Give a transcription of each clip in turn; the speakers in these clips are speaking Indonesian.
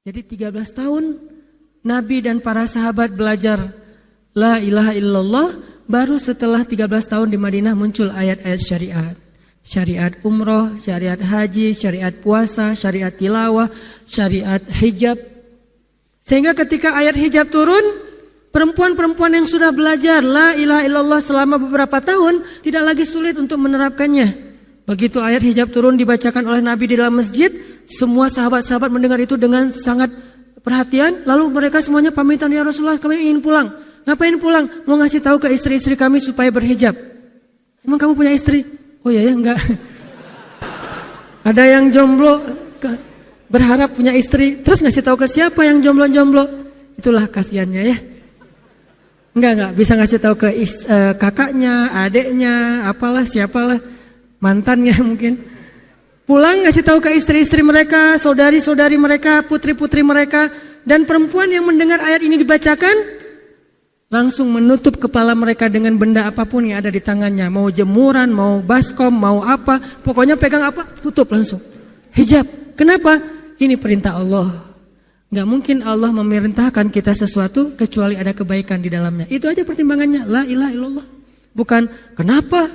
Jadi 13 tahun Nabi dan para sahabat belajar la ilaha illallah, baru setelah 13 tahun di Madinah muncul ayat-ayat syariat. Syariat umroh, syariat haji, syariat puasa, syariat tilawah, syariat hijab. Sehingga ketika ayat hijab turun, perempuan-perempuan yang sudah belajar la ilaha illallah selama beberapa tahun tidak lagi sulit untuk menerapkannya. Begitu ayat hijab turun dibacakan oleh Nabi di dalam masjid, semua sahabat-sahabat mendengar itu dengan sangat perhatian. Lalu mereka semuanya pamitan, ya Rasulullah kami ingin pulang. Ngapain pulang? Mau ngasih tahu ke istri-istri kami supaya berhijab. Emang kamu punya istri? Oh ya enggak. Ada yang jomblo berharap punya istri, terus ngasih tahu ke siapa yang jomblo-jomblo? Itulah kasihannya ya. Enggak bisa ngasih tahu ke kakaknya, adeknya, apalah siapalah, mantannya mungkin. Pulang ngasih tahu ke istri-istri mereka, saudari-saudari mereka, putri-putri mereka, dan perempuan yang mendengar ayat ini dibacakan langsung menutup kepala mereka dengan benda apapun yang ada di tangannya. Mau jemuran, mau baskom, mau apa. Pokoknya pegang apa, tutup langsung. Hijab. Kenapa? Ini perintah Allah. Gak mungkin Allah memerintahkan kita sesuatu kecuali ada kebaikan di dalamnya. Itu aja pertimbangannya. La ilaha illallah. Bukan kenapa?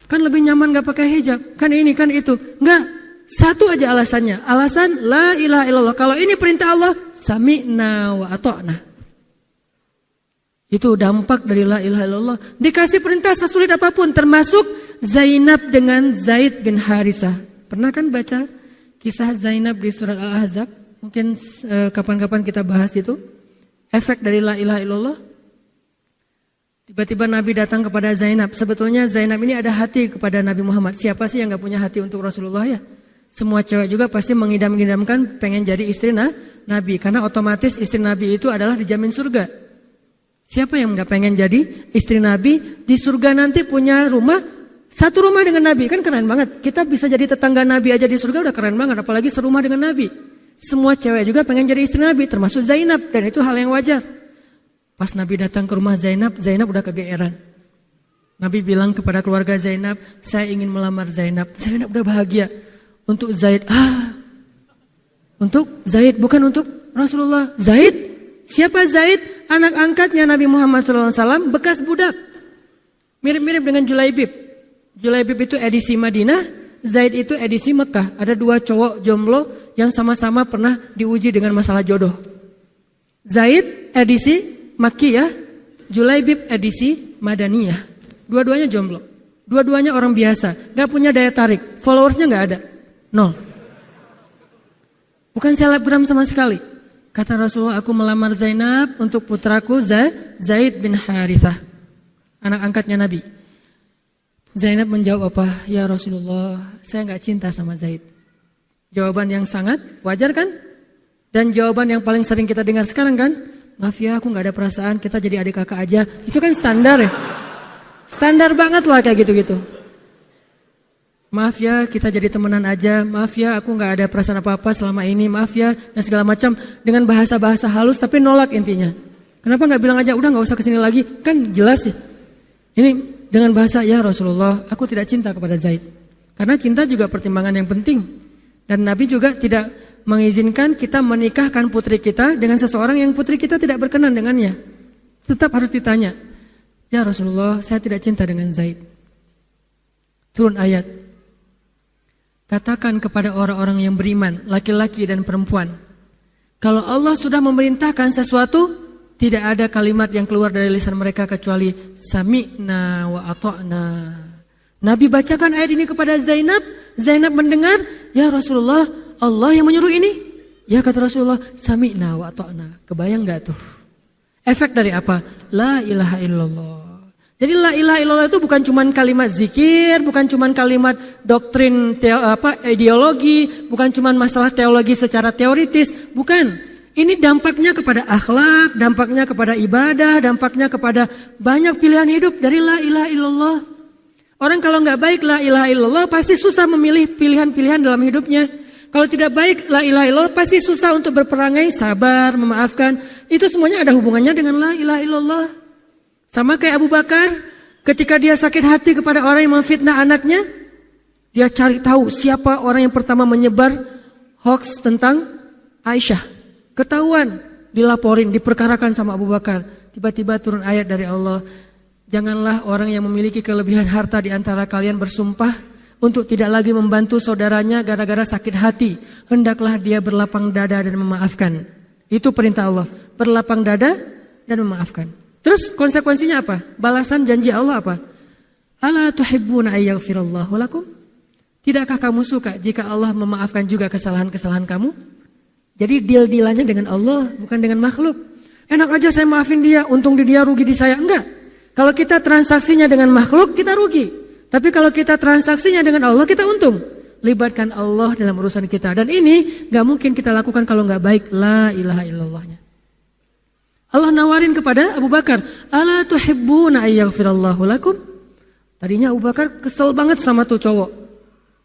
Kan lebih nyaman gak pakai hijab. Kan ini, kan itu. Enggak. Satu aja alasannya. Alasan la ilaha illallah. Kalau ini perintah Allah, sami'na wa ata'na. Itu dampak dari la ilaha illallah. Dikasih perintah sesulit apapun, termasuk Zainab dengan Zaid bin Harisah. Pernah kan baca kisah Zainab di surat Al-Ahzab? Mungkin kapan-kapan kita bahas itu. Efek dari la ilaha illallah. Tiba-tiba Nabi datang kepada Zainab. Sebetulnya Zainab ini ada hati kepada Nabi Muhammad. Siapa sih yang gak punya hati untuk Rasulullah ya? Semua cewek juga pasti mengidam-idamkan pengen jadi istri Nabi. Karena otomatis istri Nabi itu adalah dijamin surga. Siapa yang gak pengen jadi istri Nabi? Di surga nanti punya rumah, satu rumah dengan Nabi. Kan keren banget. Kita bisa jadi tetangga Nabi aja di surga udah keren banget. Apalagi serumah dengan Nabi. Semua cewek juga pengen jadi istri Nabi, termasuk Zainab. Dan itu hal yang wajar. Pas Nabi datang ke rumah Zainab, Zainab udah kegeeran. Nabi bilang kepada keluarga Zainab, saya ingin melamar Zainab. Zainab udah bahagia. Untuk Zaid, untuk Zaid, bukan untuk Rasulullah. Zaid? Siapa Zaid? Anak angkatnya Nabi Muhammad SAW, bekas budak. Mirip-mirip dengan Julaibib. Julaibib itu edisi Madinah, Zaid itu edisi Mekah. Ada dua cowok jomblo yang sama-sama pernah diuji dengan masalah jodoh. Zaid edisi Makkiyah, Julaibib edisi Madaniyah. Dua-duanya jomblo. Dua-duanya orang biasa, gak punya daya tarik. Followersnya gak ada, 0. Bukan selebgram sama sekali. Kata Rasulullah, aku melamar Zainab untuk putraku Zaid bin Harithah, anak angkatnya Nabi. Zainab menjawab apa? Ya Rasulullah, saya gak cinta sama Zaid. Jawaban yang sangat wajar kan? Dan jawaban yang paling sering kita dengar sekarang kan? Maaf ya, aku gak ada perasaan, kita jadi adik kakak aja. Itu kan standar ya? Standar banget lah kayak gitu-gitu. Maaf ya, kita jadi temenan aja. Maaf ya, aku gak ada perasaan apa-apa selama ini. Maaf ya, dan segala macam. Dengan bahasa-bahasa halus tapi nolak intinya. Kenapa gak bilang aja, udah gak usah kesini lagi. Kan jelas ya. Ini dengan bahasa, ya Rasulullah, aku tidak cinta kepada Zaid. Karena cinta juga pertimbangan yang penting. Dan Nabi juga tidak mengizinkan kita menikahkan putri kita dengan seseorang yang putri kita tidak berkenan dengannya. Tetap harus ditanya, ya Rasulullah, saya tidak cinta dengan Zaid. Turun ayat. Katakan kepada orang-orang yang beriman, laki-laki dan perempuan, kalau Allah sudah memerintahkan sesuatu, tidak ada kalimat yang keluar dari lisan mereka kecuali sami'na wa ata'na. Nabi bacakan ayat ini kepada Zainab. Zainab mendengar, ya Rasulullah, Allah yang menyuruh ini. Ya kata Rasulullah, sami'na wa ata'na. Kebayang gak tuh? Efek dari apa? La ilaha illallah. Jadi la ilaha illallah itu bukan cuma kalimat zikir, bukan cuma kalimat doktrin ideologi, bukan cuma masalah teologi secara teoritis, bukan. Ini dampaknya kepada akhlak, dampaknya kepada ibadah, dampaknya kepada banyak pilihan hidup dari la ilaha illallah. Orang kalau nggak baik la ilaha illallah pasti susah memilih pilihan-pilihan dalam hidupnya. Kalau tidak baik la ilaha illallah pasti susah untuk berperangai, sabar, memaafkan. Itu semuanya ada hubungannya dengan la ilaha illallah. Sama kayak Abu Bakar, ketika dia sakit hati kepada orang yang memfitnah anaknya, dia cari tahu siapa orang yang pertama menyebar hoax tentang Aisyah, ketahuan, dilaporin, diperkarakan sama Abu Bakar. Tiba-tiba turun ayat dari Allah, janganlah orang yang memiliki kelebihan harta di antara kalian bersumpah untuk tidak lagi membantu saudaranya gara-gara sakit hati. Hendaklah dia berlapang dada dan memaafkan. Itu perintah Allah, berlapang dada dan memaafkan. Terus konsekuensinya apa? Balasan janji Allah apa? Ala tuhibbuna ayyaghfirallahu lakum? Tidakkah kamu suka jika Allah memaafkan juga kesalahan-kesalahan kamu? Jadi deal-dealannya dengan Allah, bukan dengan makhluk. Enak aja saya maafin dia, untung di dia, rugi di saya. Enggak. Kalau kita transaksinya dengan makhluk, kita rugi. Tapi kalau kita transaksinya dengan Allah, kita untung. Libatkan Allah dalam urusan kita. Dan ini gak mungkin kita lakukan kalau gak baik. La ilaha illallahnya. Allah nawarin kepada Abu Bakar, ala tuhibbuna ayyaghfirallahu lakum? Tadinya Abu Bakar kesel banget sama tuh cowok.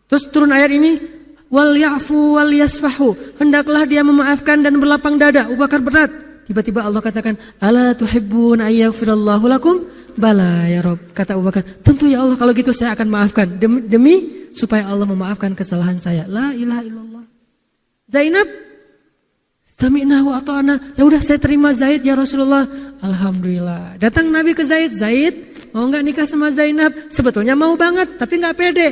Terus turun ayat ini, wal ya'fu wal yasfahu. Hendaklah dia memaafkan dan berlapang dada. Abu Bakar berat. Tiba-tiba Allah katakan, ala tuhibbuna ayyaghfirallahu lakum? Bala ya Rob, kata Abu Bakar, tentu ya Allah kalau gitu saya akan maafkan. Demi supaya Allah memaafkan kesalahan saya. La ilaha illallah. Zainab, sami'na wa ata'na. Ya udah saya terima Zaid ya Rasulullah. Alhamdulillah. Datang Nabi ke Zaid. Zaid mau gak nikah sama Zainab? Sebetulnya mau banget tapi gak pede.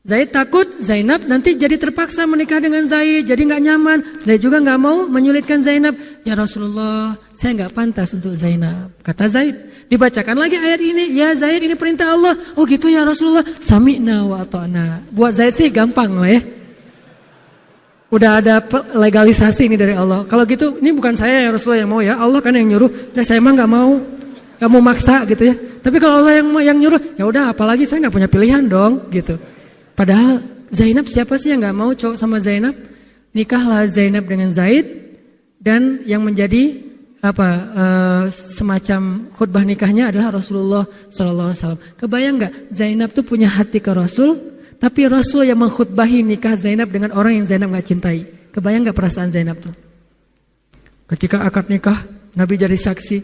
Zaid takut Zainab nanti jadi terpaksa menikah dengan Zaid, jadi gak nyaman. Zaid juga gak mau menyulitkan Zainab. Ya Rasulullah, saya gak pantas untuk Zainab. Kata Zaid. Dibacakan lagi ayat ini, ya Zaid ini perintah Allah. Oh gitu ya Rasulullah, sami'na wa ata'na. Buat Zaid sih gampang lah ya. Udah ada legalisasi ini dari Allah. Kalau gitu, ini bukan saya ya Rasulullah yang mau ya, Allah kan yang nyuruh. Ya, saya emang gak mau maksa gitu ya. Tapi kalau Allah yang nyuruh, ya udah apalagi saya gak punya pilihan dong gitu. Padahal Zainab siapa sih yang gak mau cowok sama Zainab? Nikahlah Zainab dengan Zaid. Dan yang menjadi semacam khutbah nikahnya adalah Rasulullah SAW. Kebayang gak Zainab tuh punya hati ke Rasul, tapi Rasul yang mengkhutbahi nikah Zainab dengan orang yang Zainab gak cintai. Kebayang gak perasaan Zainab tuh? Ketika akad nikah, Nabi jadi saksi.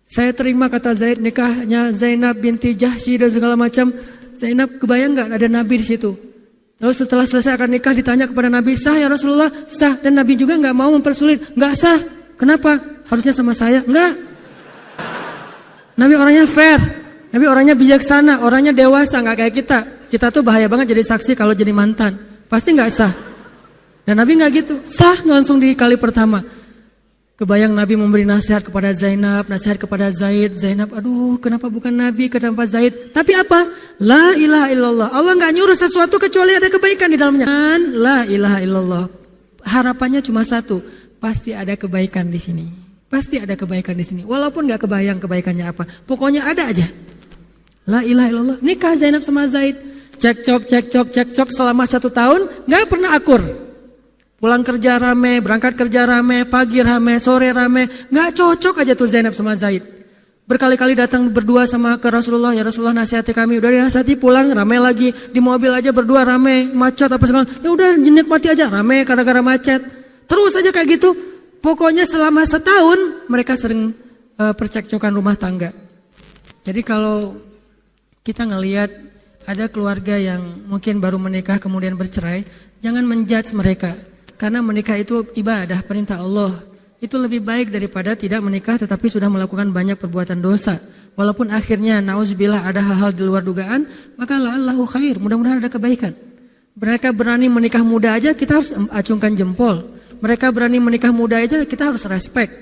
Saya terima kata Zaid nikahnya Zainab binti Jahsy dan segala macam. Zainab, kebayang gak ada Nabi di situ? Lalu setelah selesai akad nikah ditanya kepada Nabi, sah ya Rasulullah? Sah. Dan Nabi juga gak mau mempersulit. Gak sah. Kenapa? Harusnya sama saya? Enggak. Nabi orangnya fair. Nabi orangnya bijaksana. Orangnya dewasa, gak kayak kita. Kita tuh bahaya banget jadi saksi kalau jadi mantan. Pasti gak sah. Dan Nabi gak gitu. Sah langsung di kali pertama. Kebayang Nabi memberi nasihat kepada Zainab, nasihat kepada Zaid. Zainab, aduh kenapa bukan Nabi, kenapa Zaid? Tapi apa? La ilaha illallah. Allah gak nyuruh sesuatu kecuali ada kebaikan di dalamnya. La ilaha illallah. Harapannya cuma satu. Pasti ada kebaikan di sini. Pasti ada kebaikan di sini. Walaupun gak kebayang kebaikannya apa. Pokoknya ada aja. La ilaha illallah. Nikah Zainab sama Zaid. Cekcok selama 1 tahun. Gak pernah akur. Pulang kerja rame, berangkat kerja rame, pagi rame, sore rame. Gak cocok aja tuh Zainab sama Zaid. Berkali-kali datang berdua sama ke Rasulullah. Ya Rasulullah nasihati kami. Udah dinasihati pulang rame lagi. Di mobil aja berdua rame. Macet apa segala. Ya udah nikmati aja rame gara-gara macet. Terus aja kayak gitu. Pokoknya selama 1 tahun mereka sering percekcokan rumah tangga. Jadi kalau kita ngelihat ada keluarga yang mungkin baru menikah kemudian bercerai, jangan menjudge mereka. Karena menikah itu ibadah, perintah Allah. Itu lebih baik daripada tidak menikah tetapi sudah melakukan banyak perbuatan dosa. Walaupun akhirnya nauzubillah ada hal-hal di luar dugaan, maka la'allahu khair, mudah-mudahan ada kebaikan. Mereka berani menikah muda aja kita harus acungkan jempol. Mereka berani menikah muda aja kita harus respect.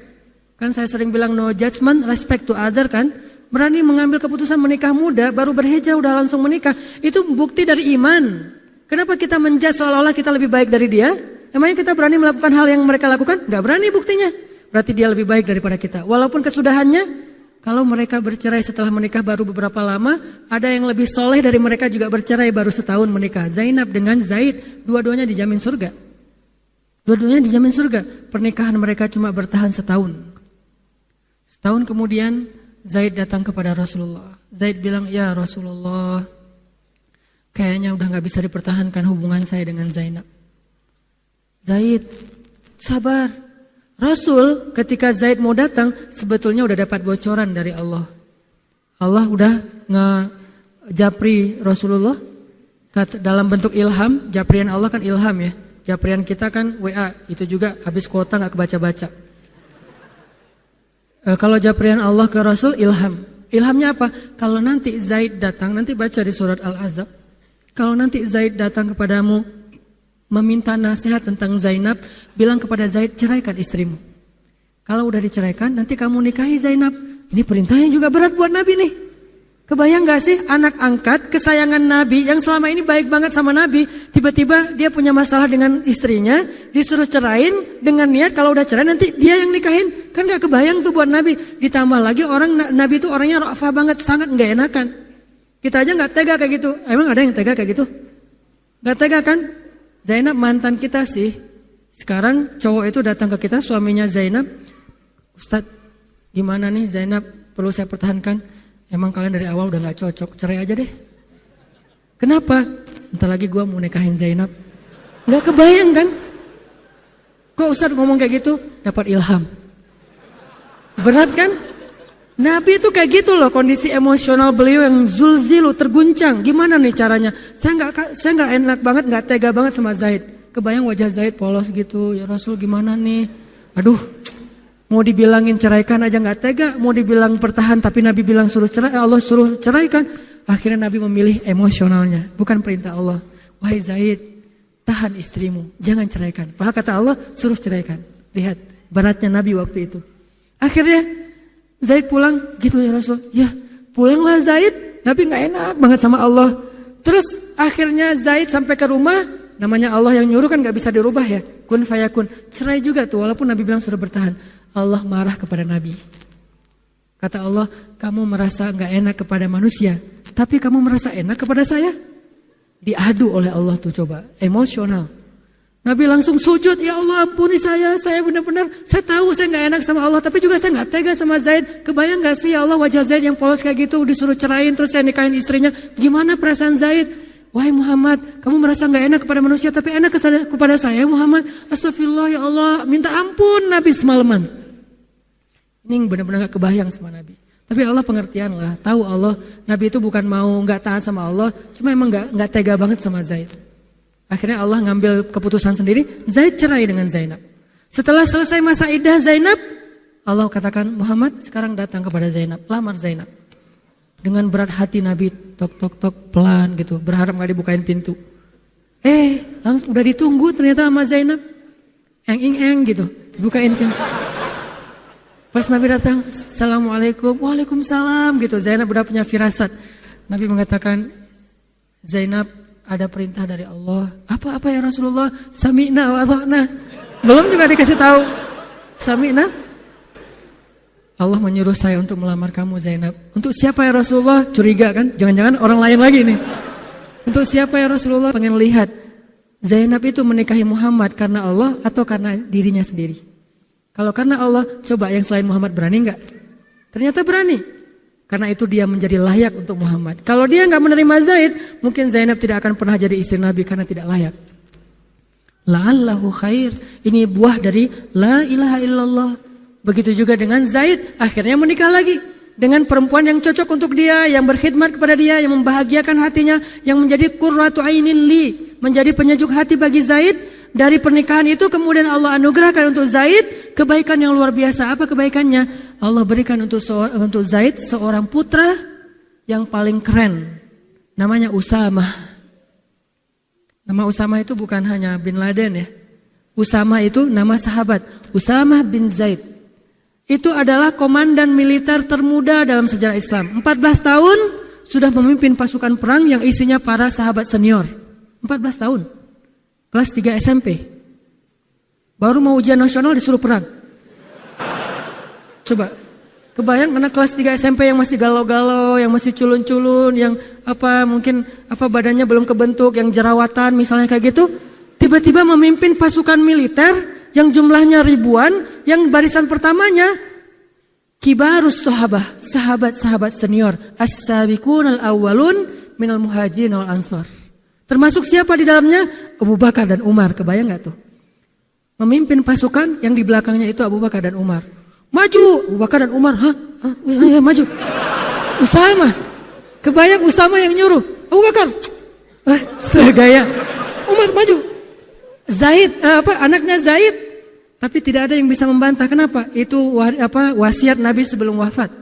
Kan saya sering bilang no judgment, respect to other kan. Berani mengambil keputusan menikah muda, baru berhijrah udah langsung menikah. Itu bukti dari iman. Kenapa kita menjudge seolah-olah kita lebih baik dari dia? Emangnya kita berani melakukan hal yang mereka lakukan? Gak berani buktinya. Berarti dia lebih baik daripada kita. Walaupun kesudahannya, kalau mereka bercerai setelah menikah baru beberapa lama, ada yang lebih soleh dari mereka juga bercerai baru 1 tahun menikah. Zainab dengan Zaid, dua-duanya dijamin surga. Dua-duanya dijamin surga. Pernikahan mereka cuma bertahan 1 tahun. 1 tahun kemudian Zaid datang kepada Rasulullah. Zaid bilang, ya Rasulullah, kayaknya udah gak bisa dipertahankan hubungan saya dengan Zainab. Zaid, sabar. Rasul ketika Zaid mau datang sebetulnya udah dapat bocoran dari Allah. Allah udah ngejapri Rasulullah dalam bentuk ilham. Japrian Allah kan ilham ya. Japrian kita kan WA, itu juga habis kuota gak kebaca-baca. Kalau Japrian Allah ke Rasul, ilham. Ilhamnya apa? Kalau nanti Zaid datang, nanti baca di surat Al-Ahzab. Kalau nanti Zaid datang kepadamu, meminta nasihat tentang Zainab, bilang kepada Zaid, ceraikan istrimu. Kalau udah diceraikan, nanti kamu nikahi Zainab. Ini perintahnya juga berat buat Nabi nih. Kebayang gak sih anak angkat kesayangan Nabi yang selama ini baik banget sama Nabi, tiba-tiba dia punya masalah dengan istrinya, disuruh cerain dengan niat kalau udah cerai nanti dia yang nikahin. Kan gak kebayang tuh buat Nabi. Ditambah lagi Nabi itu orangnya ra'afah banget, sangat gak enakan. Kita aja gak tega kayak gitu. Emang ada yang tega kayak gitu? Gak tega kan? Zainab mantan kita sih. Sekarang cowok itu datang ke kita, suaminya Zainab. Ustadz, gimana nih Zainab, perlu saya pertahankan? Emang kalian dari awal udah gak cocok, cerai aja deh. Kenapa? Entar lagi gue mau nikahin Zainab. Gak kebayang kan? Kok Ustadz ngomong kayak gitu? Dapat ilham. Berat kan? Nabi itu kayak gitu loh, kondisi emosional beliau yang zulzilu, terguncang. Gimana nih caranya? Saya nggak enak banget, nggak tega banget sama Zaid. Kebayang wajah Zaid polos gitu. Ya Rasul gimana nih? Aduh, mau dibilangin ceraikan aja nggak tega. Mau dibilang pertahan tapi Nabi bilang suruh cerai, Allah suruh ceraikan. Akhirnya Nabi memilih emosionalnya, bukan perintah Allah. Wahai Zaid, tahan istrimu, jangan ceraikan. Padahal kata Allah suruh ceraikan. Lihat beratnya Nabi waktu itu. Akhirnya Zaid pulang, gitu ya Rasul. Ya pulanglah Zaid, Nabi gak enak banget sama Allah. Terus akhirnya Zaid sampai ke rumah, namanya Allah yang nyuruh kan gak bisa dirubah ya. Kun fayakun, cerai juga tuh walaupun Nabi bilang sudah bertahan. Allah marah kepada Nabi. Kata Allah, kamu merasa gak enak kepada manusia, tapi kamu merasa enak kepada saya. Diadu oleh Allah tuh coba, emosional. Nabi langsung sujud, ya Allah ampuni saya benar-benar, saya tahu saya gak enak sama Allah, tapi juga saya gak tega sama Zaid. Kebayang gak sih ya Allah wajah Zaid yang polos kayak gitu, disuruh cerain terus saya nikahin istrinya. Gimana perasaan Zaid? Wahai Muhammad, kamu merasa gak enak kepada manusia, tapi enak kepada saya Muhammad. Astagfirullah ya Allah, minta ampun Nabi semalaman. Ini benar-benar gak kebayang sama Nabi. Tapi Allah pengertian lah, tahu Allah, Nabi itu bukan mau gak taat sama Allah, cuma emang gak tega banget sama Zaid. Akhirnya Allah ngambil keputusan sendiri, Zaid cerai dengan Zainab. Setelah selesai masa iddah Zainab, Allah katakan, Muhammad sekarang datang kepada Zainab, lamar Zainab. Dengan berat hati Nabi, tok pelan gitu, berharap gak dibukain pintu. Langsung udah ditunggu ternyata sama Zainab. Eng gitu, bukain pintu. Pas Nabi datang, Assalamualaikum, Waalaikumsalam gitu. Zainab udah punya firasat. Nabi mengatakan, Zainab, ada perintah dari Allah. Apa ya Rasulullah? Sami'na wa ata'na. Belum juga dikasih tahu. Sami'na. Allah menyuruh saya untuk melamar kamu Zainab. Untuk siapa ya Rasulullah? Curiga kan? Jangan-jangan orang lain lagi nih. Untuk siapa ya Rasulullah? Pengen lihat Zainab itu menikahi Muhammad karena Allah atau karena dirinya sendiri. Kalau karena Allah, coba yang selain Muhammad berani enggak? Ternyata berani. Karena itu dia menjadi layak untuk Muhammad. Kalau dia enggak menerima Zaid, mungkin Zainab tidak akan pernah jadi istri Nabi karena tidak layak. La'allahu khair. Ini buah dari la ilaha illallah. Begitu juga dengan Zaid, akhirnya menikah lagi dengan perempuan yang cocok untuk dia, yang berkhidmat kepada dia, yang membahagiakan hatinya, yang menjadi qurratu ainin li, menjadi penyejuk hati bagi Zaid. Dari pernikahan itu kemudian Allah anugerahkan untuk Zaid kebaikan yang luar biasa. Apa kebaikannya? Allah berikan untuk Zaid seorang putra yang paling keren. Namanya Usamah. Nama Usamah itu bukan hanya bin Laden ya. Usamah itu nama sahabat. Usamah bin Zaid. Itu adalah komandan militer termuda dalam sejarah Islam. 14 tahun sudah memimpin pasukan perang yang isinya para sahabat senior. 14 tahun. Kelas 3 SMP. Baru mau ujian nasional disuruh perang. Coba, kebayang anak kelas 3 SMP yang masih galau-galau, yang masih culun-culun, yang mungkin badannya belum kebentuk, yang jerawatan misalnya kayak gitu. Tiba-tiba memimpin pasukan militer yang jumlahnya ribuan, yang barisan pertamanya kibarus sahabah, sahabat-sahabat senior, as-sabiqun al-awwalun minal muhajirin wal ansar. Termasuk siapa di dalamnya? Abu Bakar dan Umar. Kebayang gak tuh? Memimpin pasukan yang di belakangnya itu Abu Bakar dan Umar. Maju! Abu Bakar dan Umar. Maju. Usamah. Kebayang Usamah yang nyuruh. Abu Bakar. Segaya. Umar maju. Anaknya Zaid. Tapi tidak ada yang bisa membantah. Kenapa? Itu wasiat Nabi sebelum wafat.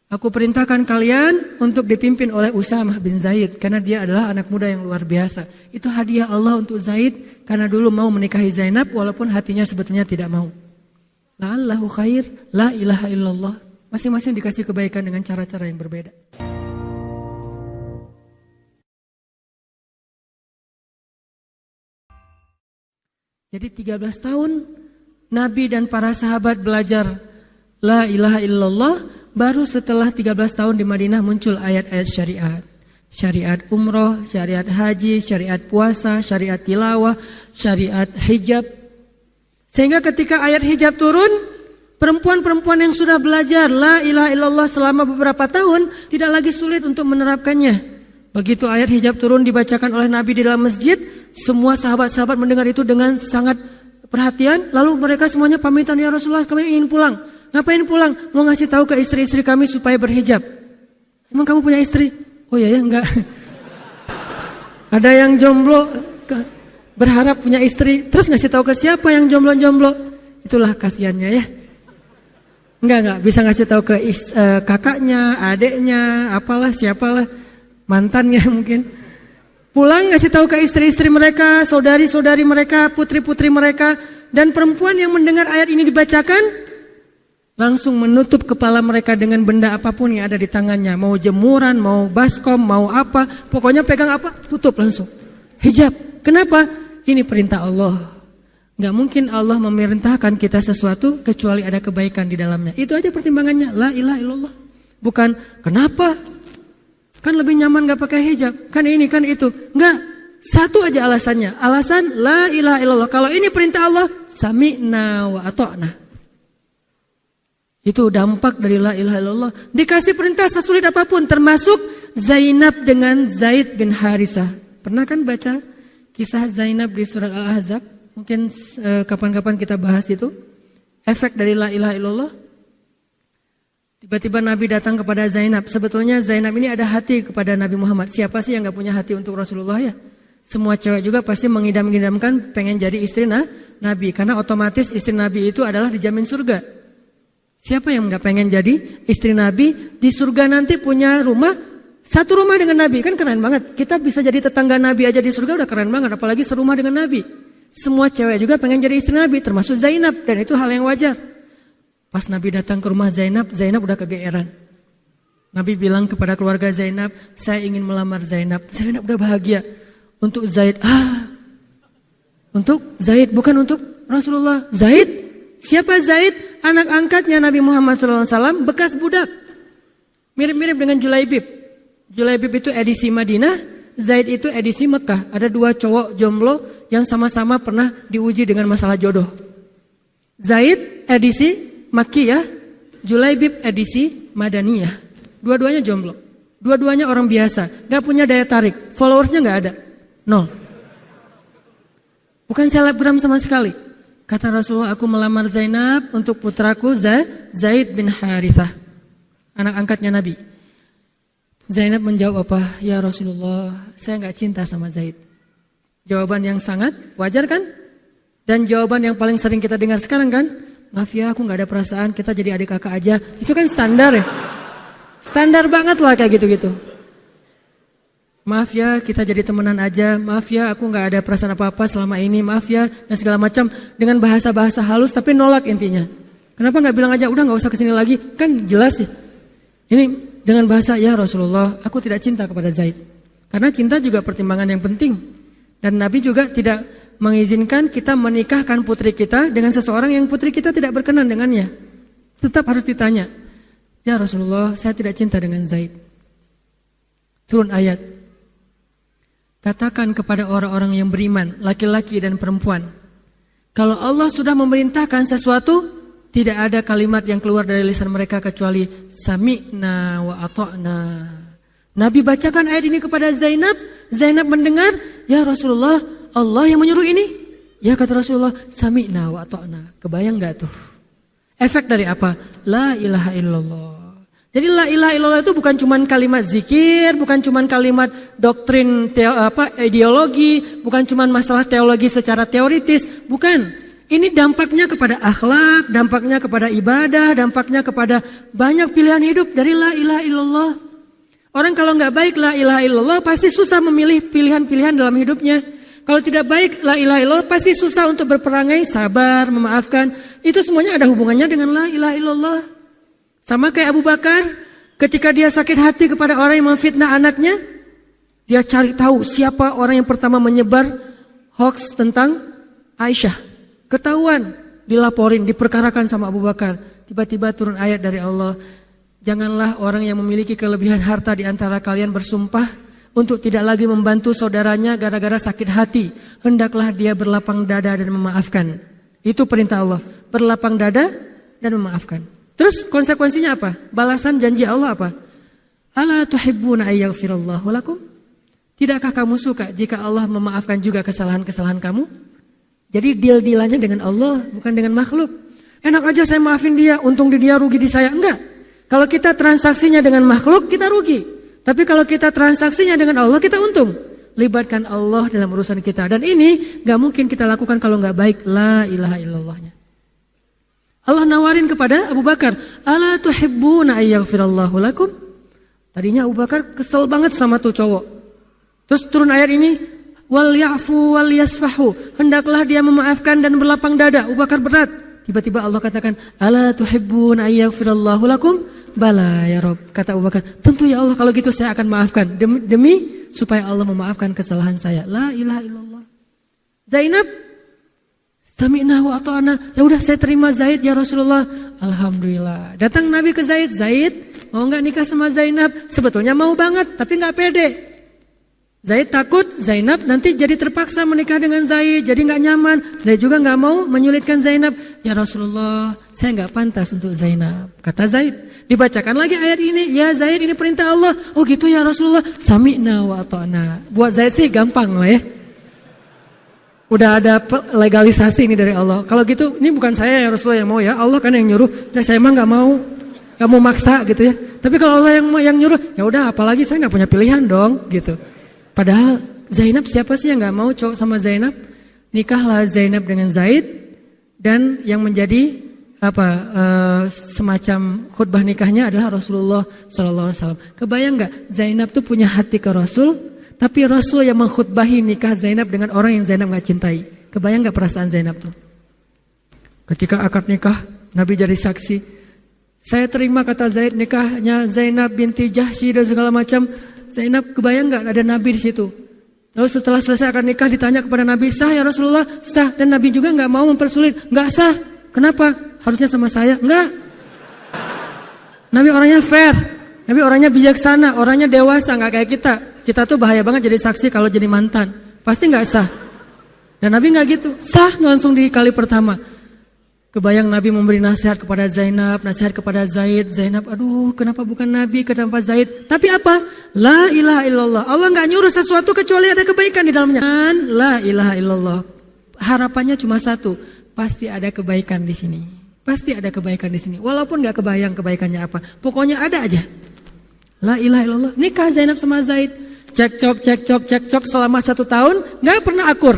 Aku perintahkan kalian untuk dipimpin oleh Usamah bin Zaid karena dia adalah anak muda yang luar biasa. Itu hadiah Allah untuk Zaid karena dulu mau menikahi Zainab walaupun hatinya sebetulnya tidak mau. La'allahu khair, la ilaha illallah. Masing-masing dikasih kebaikan dengan cara-cara yang berbeda. Jadi 13 tahun Nabi dan para sahabat belajar la ilaha illallah. Baru setelah 13 tahun di Madinah muncul ayat-ayat syariat. Syariat umroh, syariat haji, syariat puasa, syariat tilawah, syariat hijab. Sehingga ketika ayat hijab turun, perempuan-perempuan yang sudah belajar la ilaha illallah selama beberapa tahun tidak lagi sulit untuk menerapkannya. Begitu ayat hijab turun dibacakan oleh Nabi di dalam masjid, semua sahabat-sahabat mendengar itu dengan sangat perhatian. Lalu mereka semuanya pamitan, ya Rasulullah kami ingin pulang. Ngapain pulang? Mau ngasih tahu ke istri-istri kami supaya berhijab. Emang kamu punya istri? Oh ya enggak. Ada yang jomblo berharap punya istri, terus ngasih tahu ke siapa yang jomblo-jomblo? Itulah kasihannya ya. Enggak bisa ngasih tahu ke kakaknya, adeknya, apalah siapalah, mantannya mungkin. Pulang ngasih tahu ke istri-istri mereka, saudari-saudari mereka, putri-putri mereka, dan perempuan yang mendengar ayat ini dibacakan langsung menutup kepala mereka dengan benda apapun yang ada di tangannya. Mau jemuran, mau baskom, mau apa. Pokoknya pegang apa, tutup langsung. Hijab. Kenapa? Ini perintah Allah. Gak mungkin Allah memerintahkan kita sesuatu kecuali ada kebaikan di dalamnya. Itu aja pertimbangannya. La ilaha illallah. Bukan, kenapa? Kan lebih nyaman gak pakai hijab. Kan ini, kan itu. Enggak. Satu aja alasannya. Alasan la ilaha illallah. Kalau ini perintah Allah, sami'na wa ata'na. Itu dampak dari la ilaha illallah. Dikasih perintah sesulit apapun, termasuk Zainab dengan Zaid bin Harithah. Pernah kan baca kisah Zainab di surat Al-Ahzab? Mungkin kapan-kapan kita bahas itu. Efek dari la ilaha illallah. Tiba-tiba Nabi datang kepada Zainab. Sebetulnya Zainab ini ada hati kepada Nabi Muhammad. Siapa sih yang gak punya hati untuk Rasulullah ya? Semua cewek juga pasti mengidam-idamkan pengen jadi istri Nabi. Karena otomatis istri Nabi itu adalah dijamin surga. Siapa yang gak pengen jadi istri Nabi? Di surga nanti punya rumah, satu rumah dengan Nabi. Kan keren banget. Kita bisa jadi tetangga Nabi aja di surga udah keren banget. Apalagi serumah dengan Nabi. Semua cewek juga pengen jadi istri Nabi, termasuk Zainab. Dan itu hal yang wajar. Pas Nabi datang ke rumah Zainab, Zainab udah kegeeran. Nabi bilang kepada keluarga Zainab, saya ingin melamar Zainab. Zainab udah bahagia. Untuk Zaid, untuk Zaid, bukan untuk Rasulullah. Zaid? Siapa Zaid? Anak angkatnya Nabi Muhammad SAW, bekas budak. Mirip-mirip dengan Julaibib. Julaibib itu edisi Madinah, Zaid itu edisi Mekah. Ada dua cowok jomblo yang sama-sama pernah diuji dengan masalah jodoh. Zaid edisi Makkiyah, Julaibib edisi Madaniyah. Dua-duanya jomblo. Dua-duanya orang biasa, gak punya daya tarik. Followersnya gak ada, 0. Bukan selebgram sama sekali. Kata Rasulullah, aku melamar Zainab untuk putraku Zaid bin Harithah, anak angkatnya Nabi. Zainab menjawab apa? Ya Rasulullah, saya gak cinta sama Zaid. Jawaban yang sangat wajar kan? Dan jawaban yang paling sering kita dengar sekarang kan? Maaf ya, aku gak ada perasaan, kita jadi adik kakak aja. Itu kan standar ya? Standar banget lah kayak gitu-gitu. Maaf ya, kita jadi temenan aja. Maaf ya, aku gak ada perasaan apa-apa selama ini. Maaf ya, dan segala macam. Dengan bahasa-bahasa halus tapi nolak intinya. Kenapa gak bilang aja, udah gak usah kesini lagi. Kan jelas ya. Ini dengan bahasa, ya Rasulullah, aku tidak cinta kepada Zaid. Karena cinta juga pertimbangan yang penting. Dan Nabi juga tidak mengizinkan kita menikahkan putri kita dengan seseorang yang putri kita tidak berkenan dengannya. Tetap harus ditanya, ya Rasulullah, saya tidak cinta dengan Zaid. Turun ayat. Katakan kepada orang-orang yang beriman, laki-laki dan perempuan, kalau Allah sudah memerintahkan sesuatu, tidak ada kalimat yang keluar dari lisan mereka kecuali sami'na wa ata'na. Nabi bacakan ayat ini kepada Zainab. Zainab mendengar, ya Rasulullah, Allah yang menyuruh ini. Ya kata Rasulullah, sami'na wa ata'na. Kebayang gak tuh? Efek dari apa? La ilaha illallah. Jadi la ilaha illallah itu bukan cuma kalimat zikir, bukan cuma kalimat doktrin ideologi, bukan cuma masalah teologi secara teoritis, bukan. Ini dampaknya kepada akhlak, dampaknya kepada ibadah, dampaknya kepada banyak pilihan hidup dari la ilaha illallah. Orang kalau nggak baik la ilaha illallah pasti susah memilih pilihan-pilihan dalam hidupnya. Kalau tidak baik la ilaha illallah pasti susah untuk berperangai, sabar, memaafkan. Itu semuanya ada hubungannya dengan la ilaha illallah. Sama kayak Abu Bakar, ketika dia sakit hati kepada orang yang memfitnah anaknya, dia cari tahu siapa orang yang pertama menyebar hoax tentang Aisyah. Ketahuan, dilaporin, diperkarakan sama Abu Bakar. Tiba-tiba turun ayat dari Allah, janganlah orang yang memiliki kelebihan harta di antara kalian bersumpah untuk tidak lagi membantu saudaranya gara-gara sakit hati. Hendaklah dia berlapang dada dan memaafkan. Itu perintah Allah, berlapang dada dan memaafkan. Terus konsekuensinya apa? Balasan janji Allah apa? Ala tuhibbuna ayyaghfirallahu lakum? Tidakkah kamu suka jika Allah memaafkan juga kesalahan-kesalahan kamu? Jadi deal-dealannya dengan Allah, bukan dengan makhluk. Enak aja saya maafin dia, untung di dia, rugi di saya. Enggak. Kalau kita transaksinya dengan makhluk, kita rugi. Tapi kalau kita transaksinya dengan Allah, kita untung. Libatkan Allah dalam urusan kita. Dan ini gak mungkin kita lakukan kalau gak baik la ilaha illallahnya. Allah nawarin kepada Abu Bakar, ala tuhibbuna ayyaghfirallahu lakum? Tadinya Abu Bakar kesel banget sama tuh cowok. Terus turun ayat ini, wal ya'fu wal yasfahu. Hendaklah dia memaafkan dan berlapang dada. Abu Bakar berat. Tiba-tiba Allah katakan, ala tuhibbuna ayyaghfirallahu lakum? Bala ya Rabb. Kata Abu Bakar, tentu ya Allah kalau gitu saya akan maafkan. Demi supaya Allah memaafkan kesalahan saya. La ilaha illallah. Zainab, sami'na wa ata'na. Ya udah saya terima Zaid ya Rasulullah. Alhamdulillah. Datang Nabi ke Zaid. Zaid mau nggak nikah sama Zainab? Sebetulnya mau banget tapi nggak pede. Zaid takut Zainab nanti jadi terpaksa menikah dengan Zaid, jadi nggak nyaman. Zaid juga nggak mau menyulitkan Zainab. Ya Rasulullah, saya nggak pantas untuk Zainab. Kata Zaid. Dibacakan lagi ayat ini. Ya Zaid, ini perintah Allah. Oh gitu ya Rasulullah. Sami'na wa ata'na. Buat Zaid sih gampang lah ya. Udah ada legalisasi ini dari Allah. Kalau gitu, ini bukan saya ya Rasulullah yang mau ya. Allah kan yang nyuruh. Nah, saya emang nggak mau maksa gitu ya. Tapi kalau Allah yang nyuruh, ya udah. Apalagi saya nggak punya pilihan dong, gitu. Padahal Zainab siapa sih yang nggak mau cowok sama Zainab? Nikahlah Zainab dengan Zaid dan yang menjadi semacam khutbah nikahnya adalah Rasulullah SAW. Kebayang nggak Zainab tuh punya hati ke Rasul? Tapi Rasul yang mengkhutbahi nikah Zainab dengan orang yang Zainab gak cintai. Kebayang gak perasaan Zainab tuh? Ketika akad nikah, Nabi jadi saksi. Saya terima kata Zaid nikahnya Zainab binti Jahsy dan segala macam. Zainab kebayang gak ada Nabi di situ? Lalu setelah selesai akad nikah ditanya kepada Nabi, sah ya Rasulullah? Sah. Dan Nabi juga gak mau mempersulit. Gak sah. Kenapa? Harusnya sama saya? Enggak. Nabi orangnya fair. Nabi orangnya bijaksana. Orangnya dewasa. Gak kayak kita. Kita tuh bahaya banget jadi saksi kalau jadi mantan. Pasti gak sah. Dan Nabi gak gitu. Sah langsung di kali pertama. Kebayang Nabi memberi nasihat kepada Zainab, nasihat kepada Zaid. Zainab, aduh kenapa bukan Nabi, kenapa Zaid. Tapi apa? La ilaha illallah. Allah gak nyuruh sesuatu kecuali ada kebaikan di dalamnya. La ilaha illallah. Harapannya cuma satu. Pasti ada kebaikan di sini. Pasti ada kebaikan di sini. Walaupun gak kebayang kebaikannya apa. Pokoknya ada aja. La ilaha illallah. Nikah Zainab sama Zaid. Cekcok selama 1 tahun, gak pernah akur.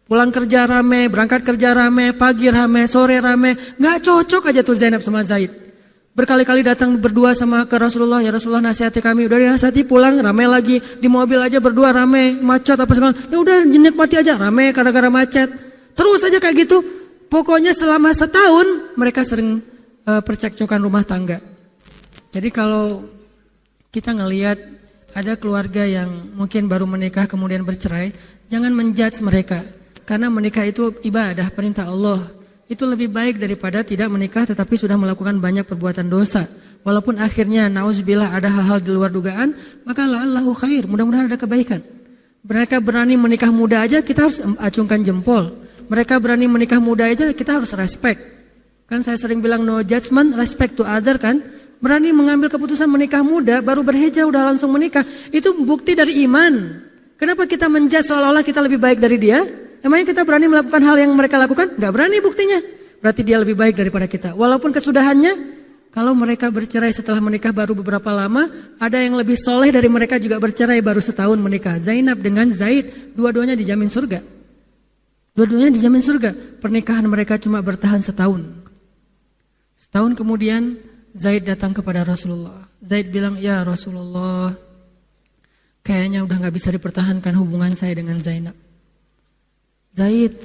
Pulang kerja rame, berangkat kerja rame, pagi rame, sore rame. Gak cocok aja tuh Zainab sama Zaid. Berkali-kali datang berdua sama ke Rasulullah. Ya Rasulullah nasihati kami. Udah dinasihati pulang rame lagi. Di mobil aja berdua rame, macet apa segala. Ya udah nikmati aja rame gara-gara macet. Terus aja kayak gitu. Pokoknya selama 1 tahun mereka sering percekcokan rumah tangga. Jadi kalau kita ngelihat ada keluarga yang mungkin baru menikah kemudian bercerai, jangan menjudge mereka. Karena menikah itu ibadah, perintah Allah. Itu lebih baik daripada tidak menikah tetapi sudah melakukan banyak perbuatan dosa. Walaupun akhirnya nauzubillah ada hal-hal di luar dugaan, maka la'allahu khair, mudah-mudahan ada kebaikan. Mereka berani menikah muda aja kita harus acungkan jempol. Mereka berani menikah muda aja kita harus respect. Kan saya sering bilang no judgment, respect to other kan. Berani mengambil keputusan menikah muda, baru berhijrah udah langsung menikah. Itu bukti dari iman. Kenapa kita menjudge seolah-olah kita lebih baik dari dia? Emangnya kita berani melakukan hal yang mereka lakukan? Gak berani buktinya. Berarti dia lebih baik daripada kita. Walaupun kesudahannya Kalau mereka bercerai setelah menikah baru beberapa lama, ada yang lebih soleh dari mereka juga bercerai baru setahun menikah. Zainab dengan Zaid, dua-duanya dijamin surga. Dua-duanya dijamin surga. Pernikahan mereka cuma bertahan setahun. Setahun kemudian Zaid datang kepada Rasulullah. Zaid bilang, ya Rasulullah, kayaknya udah gak bisa dipertahankan hubungan saya dengan Zainab. Zaid,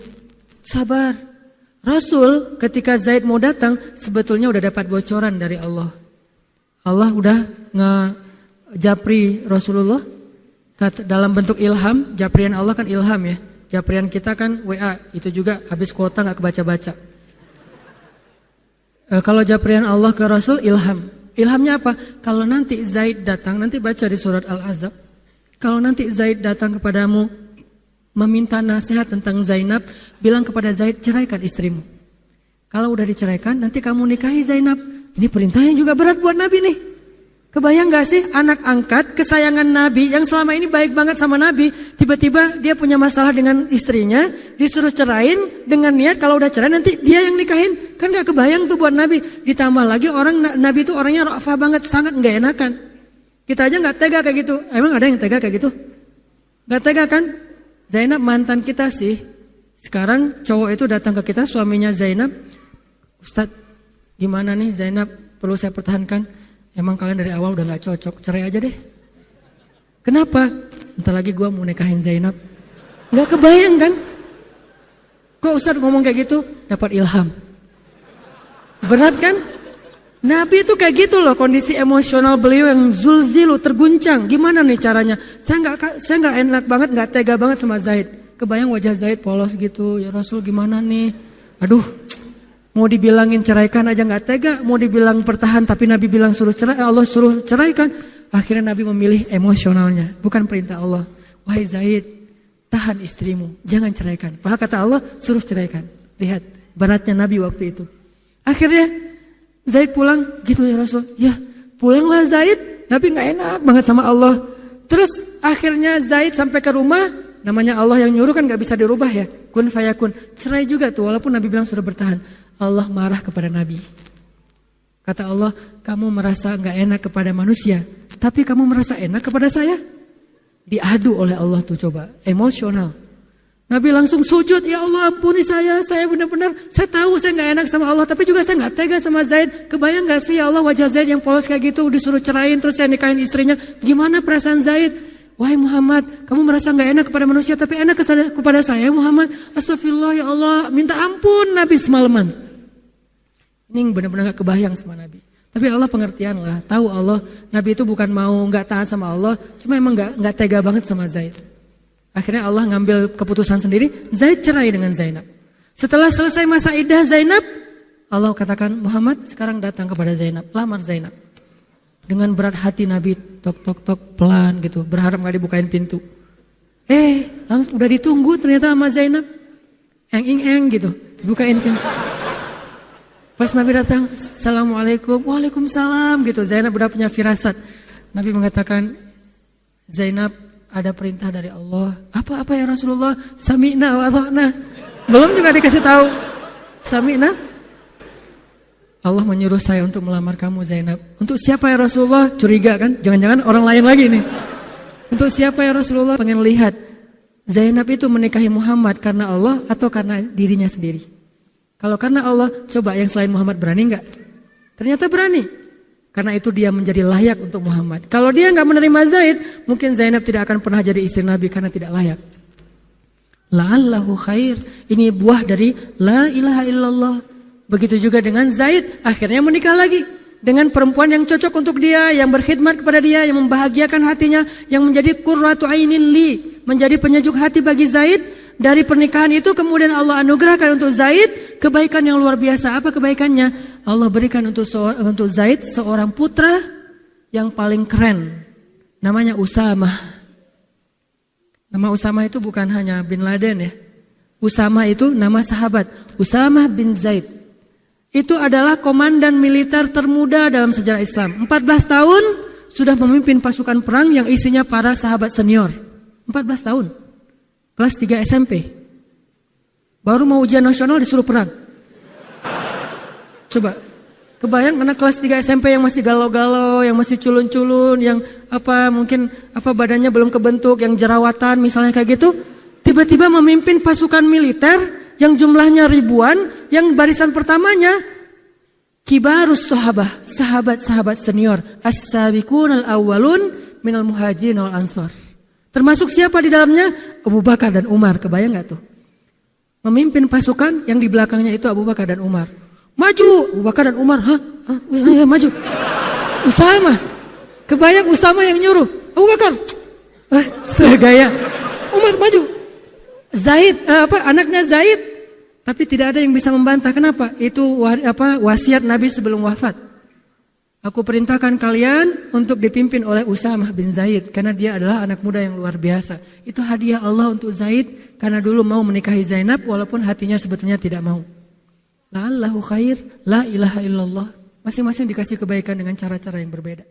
sabar. Rasul ketika Zaid mau datang sebetulnya udah dapat bocoran dari Allah. Allah udah ngejapri Rasulullah dalam bentuk ilham. Japrian Allah kan ilham ya. Japrian kita kan WA, itu juga habis kuota gak kebaca-baca. Kalau japrian Allah ke Rasul ilham. Ilhamnya apa? Kalau nanti Zaid datang, nanti baca di surat Al-Ahzab. Kalau nanti Zaid datang kepadamu meminta nasihat tentang Zainab, bilang kepada Zaid, ceraikan istrimu. Kalau udah diceraikan, nanti kamu nikahi Zainab. Ini perintahnya juga berat buat Nabi nih. Kebayang gak sih anak angkat kesayangan Nabi yang selama ini baik banget sama Nabi, tiba-tiba dia punya masalah dengan istrinya, disuruh cerain dengan niat kalau udah cerai nanti dia yang nikahin. Kan gak kebayang tuh buat Nabi. Ditambah lagi Nabi itu orangnya ra'fah banget, sangat gak enakan. Kita aja gak tega kayak gitu. Emang ada yang tega kayak gitu? Gak tega kan? Zainab mantan kita sih. Sekarang cowok itu datang ke kita, suaminya Zainab. Ustadz, gimana nih Zainab, perlu saya pertahankan? Emang kalian dari awal udah gak cocok, cerai aja deh. Kenapa? Bentar lagi gue mau nikahin Zainab. Gak kebayang kan? Kok Ustadz ngomong kayak gitu? Dapat ilham. Berat kan? Nabi itu kayak gitu loh, kondisi emosional beliau yang zulzilu, terguncang. Gimana nih caranya? Saya nggak enak banget, nggak tega banget sama Zaid. Kebayang wajah Zaid polos gitu, ya Rasul gimana nih? Aduh, mau dibilangin ceraikan aja nggak tega, mau dibilang pertahan tapi Nabi bilang suruh cerai, Allah suruh ceraikan. Akhirnya Nabi memilih emosionalnya, bukan perintah Allah. Wahai Zaid, tahan istrimu, jangan ceraikan. Padahal kata Allah suruh ceraikan. Lihat beratnya Nabi waktu itu. Akhirnya Zaid pulang, gitu ya Rasul. Ya pulanglah Zaid, Nabi gak enak banget sama Allah. Terus akhirnya Zaid sampai ke rumah, namanya Allah yang nyuruh kan gak bisa dirubah ya. Kun fayakun, cerai juga tuh walaupun Nabi bilang sudah bertahan. Allah marah kepada Nabi. Kata Allah, kamu merasa gak enak kepada manusia, tapi kamu merasa enak kepada saya? Diadu oleh Allah tuh coba, emosional. Nabi langsung sujud, ya Allah ampuni saya benar-benar, saya tahu saya gak enak sama Allah, tapi juga saya gak tega sama Zaid. Kebayang gak sih ya Allah wajah Zaid yang polos kayak gitu, disuruh cerain terus saya nikahin istrinya. Gimana perasaan Zaid? Wahai Muhammad, kamu merasa gak enak kepada manusia tapi enak kepada saya Muhammad. Astagfirullah ya Allah, minta ampun Nabi semalaman. Ini benar-benar gak kebayang sama Nabi. Tapi Allah pengertian lah, tahu Allah Nabi itu bukan mau gak taat sama Allah, cuma emang gak tega banget sama Zaid. Akhirnya Allah ngambil keputusan sendiri, Zaid cerai dengan Zainab. Setelah selesai masa iddah Zainab, Allah katakan, Muhammad sekarang datang kepada Zainab, lamar Zainab. Dengan berat hati Nabi, tok pelan gitu, berharap gak dibukain pintu. Langsung udah ditunggu ternyata sama Zainab. Eng gitu, bukain pintu. Pas Nabi datang, Assalamualaikum, Waalaikumsalam gitu. Zainab udah punya firasat. Nabi mengatakan, Zainab, ada perintah dari Allah. Apa ya Rasulullah? Sami'na wa ata'na. Belum juga dikasih tahu. Sami'na. Allah menyuruh saya untuk melamar kamu Zainab. Untuk siapa ya Rasulullah? Curiga kan? Jangan-jangan orang lain lagi nih. Untuk siapa ya Rasulullah? Pengen lihat Zainab itu menikahi Muhammad karena Allah atau karena dirinya sendiri. Kalau karena Allah, coba yang selain Muhammad berani enggak? Ternyata berani. Karena itu dia menjadi layak untuk Muhammad. Kalau dia enggak menerima Zaid, mungkin Zainab tidak akan pernah jadi istri Nabi karena tidak layak. La'allahu khair. Ini buah dari la ilaha illallah. Begitu juga dengan Zaid, akhirnya menikah lagi dengan perempuan yang cocok untuk dia, yang berkhidmat kepada dia, yang membahagiakan hatinya, yang menjadi qurratu ainin li, menjadi penyejuk hati bagi Zaid. Dari pernikahan itu kemudian Allah anugerahkan untuk Zaid kebaikan yang luar biasa. Apa kebaikannya? Allah berikan untuk Zaid seorang putra yang paling keren. Namanya Usamah. Nama Usamah itu bukan hanya bin Laden ya. Usamah itu nama sahabat. Usamah bin Zaid. Itu adalah komandan militer termuda dalam sejarah Islam. 14 tahun sudah memimpin pasukan perang yang isinya para sahabat senior. 14 tahun. Kelas 3 SMP. Baru mau ujian nasional disuruh perang. Coba, Kebayang anak kelas 3 SMP yang masih galau-galau, yang masih culun-culun, yang mungkin badannya belum kebentuk, yang jerawatan misalnya kayak gitu, tiba-tiba memimpin pasukan militer yang jumlahnya ribuan, yang barisan pertamanya kibarus sahabah, sahabat-sahabat senior, as-sabiqun al-awwalun minal muhajirin wal ansor. Termasuk siapa di dalamnya? Abu Bakar dan Umar, kebayang gak tuh? Memimpin pasukan yang di belakangnya itu Abu Bakar dan Umar. Maju, Abu Bakar dan Umar, ya, maju. Usama, kebayang Usama yang nyuruh, Abu Bakar, segaya. Umar maju. Zaid, anaknya Zaid, tapi tidak ada yang bisa membantah. Kenapa? Itu wasiat Nabi sebelum wafat. Aku perintahkan kalian untuk dipimpin oleh Usamah bin Zaid karena dia adalah anak muda yang luar biasa. Itu hadiah Allah untuk Zaid karena dulu mau menikahi Zainab walaupun hatinya sebetulnya tidak mau. La'allahu khair, la ilaha illallah. Masing-masing dikasih kebaikan dengan cara-cara yang berbeda.